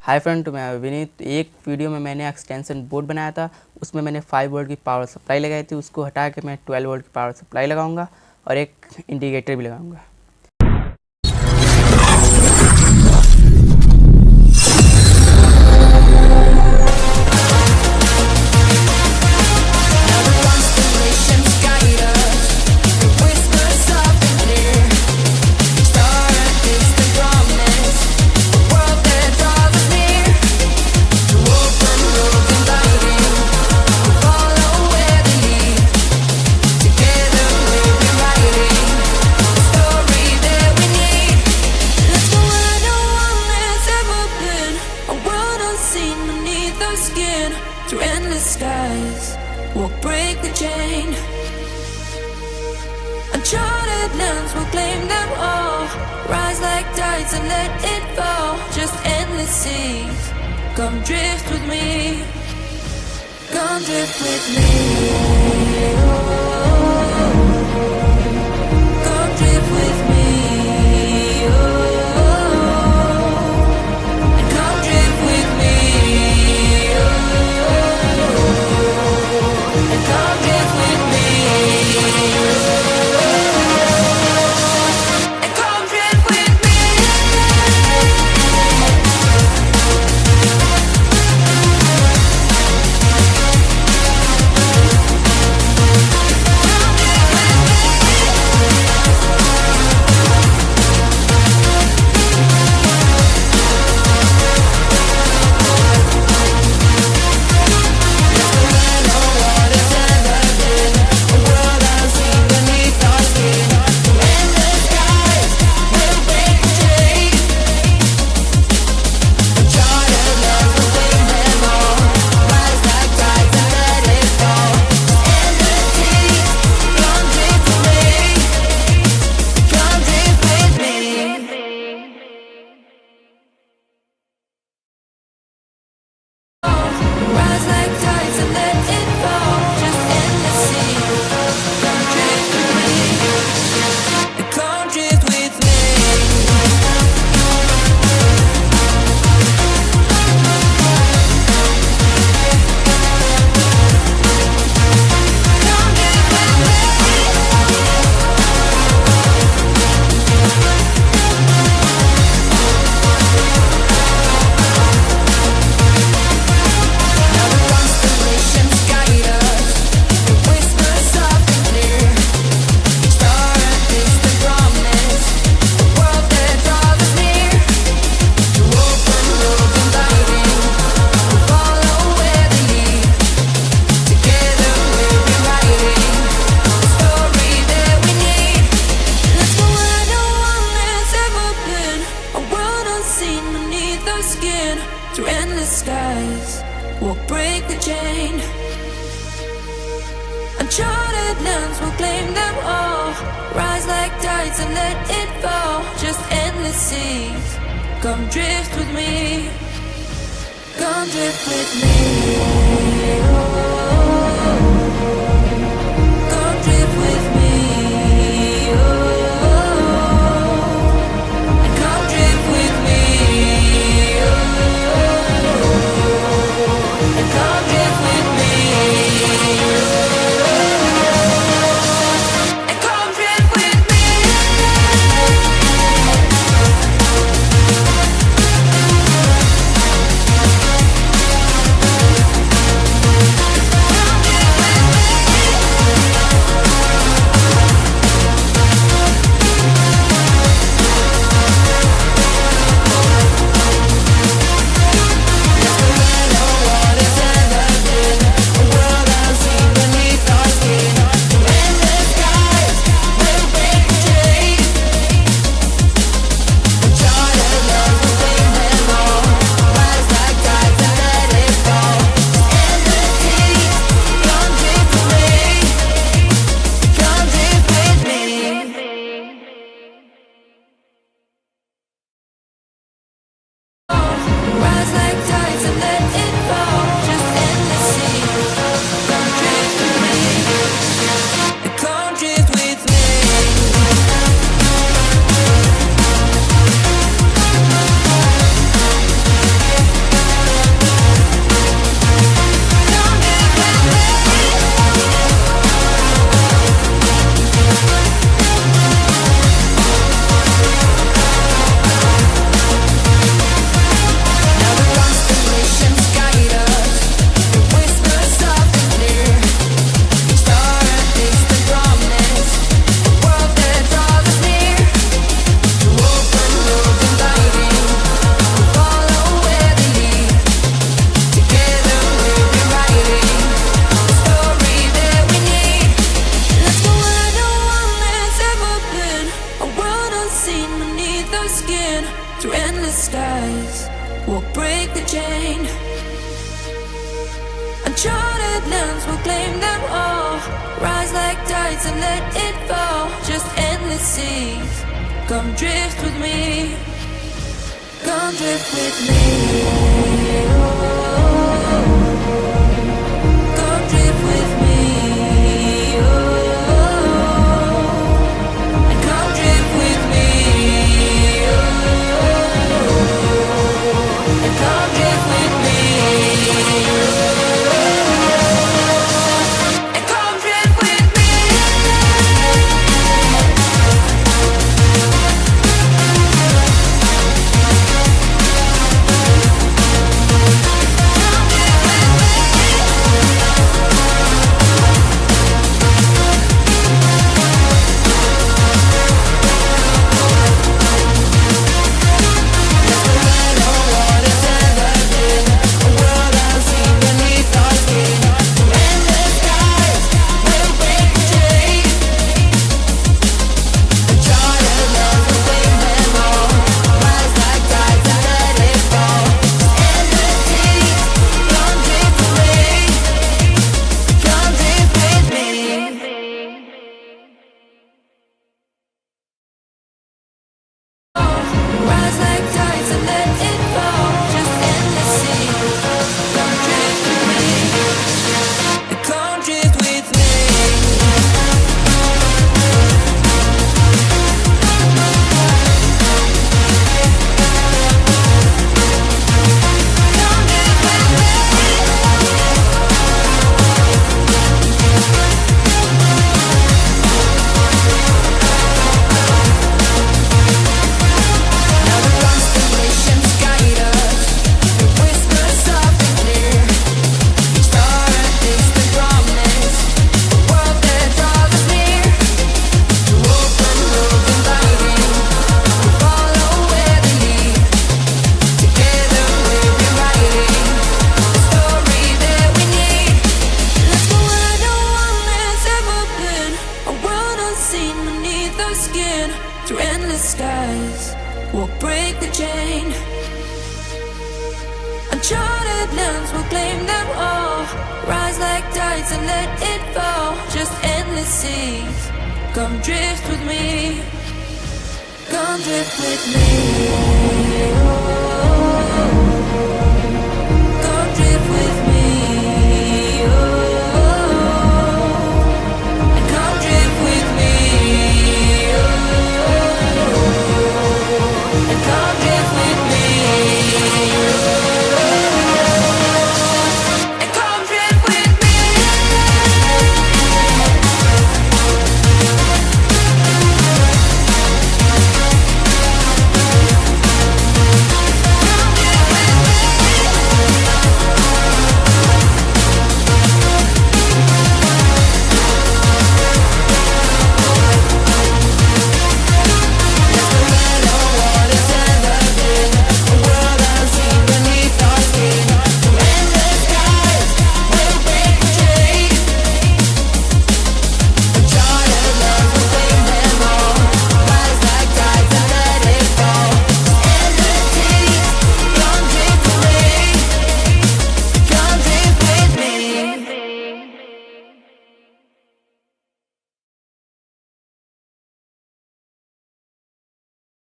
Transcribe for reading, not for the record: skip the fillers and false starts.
Hi friend, तो मैं विनीत। एक वीडियो में मैंने एक्सटेंशन बोर्ड बनाया था, उसमें मैंने 5 वोल्ट की पावर सप्लाई लगाई थी। उसको हटा के मैं 12 वोल्ट की पावर सप्लाई लगाऊंगा और एक इंडिकेटर भी लगाऊंगा। Through endless skies, we'll break the chain. Uncharted lands will claim them all. Rise like tides and let it fall. Just endless seas. Come drift with me. Come drift with me. Come drift with me. Through endless skies, we'll break the chain. Uncharted lands will claim them all. Rise like tides and let it fall. Just endless seas. Come drift with me. Come drift with me. Come drift with me. Come drift with me. Come drift with me. Come drift with me. tides and let it fall. Just endless seas. Come drift with me. Come drift with me. Come drift with me. And come drift with me. And come drift with me. And come drift with me. Rise like tides and let it fall. Just endless seas. Come drift with me. Come drift with me. Come drift with me. Now the constellations guide us. They whisper soft and clear. Each star a distant promise. A world that draws us near. To open roads inviting. We follow where they lead. Together we're rewriting the story that we need. Let's go where no one has ever been. A world unseen beneath our skin. Through endless skies, we'll break the chain. Uncharted lands will claim them all. Rise like tides and let it fall. Just endless seas. Come drift with me. Come drift with me.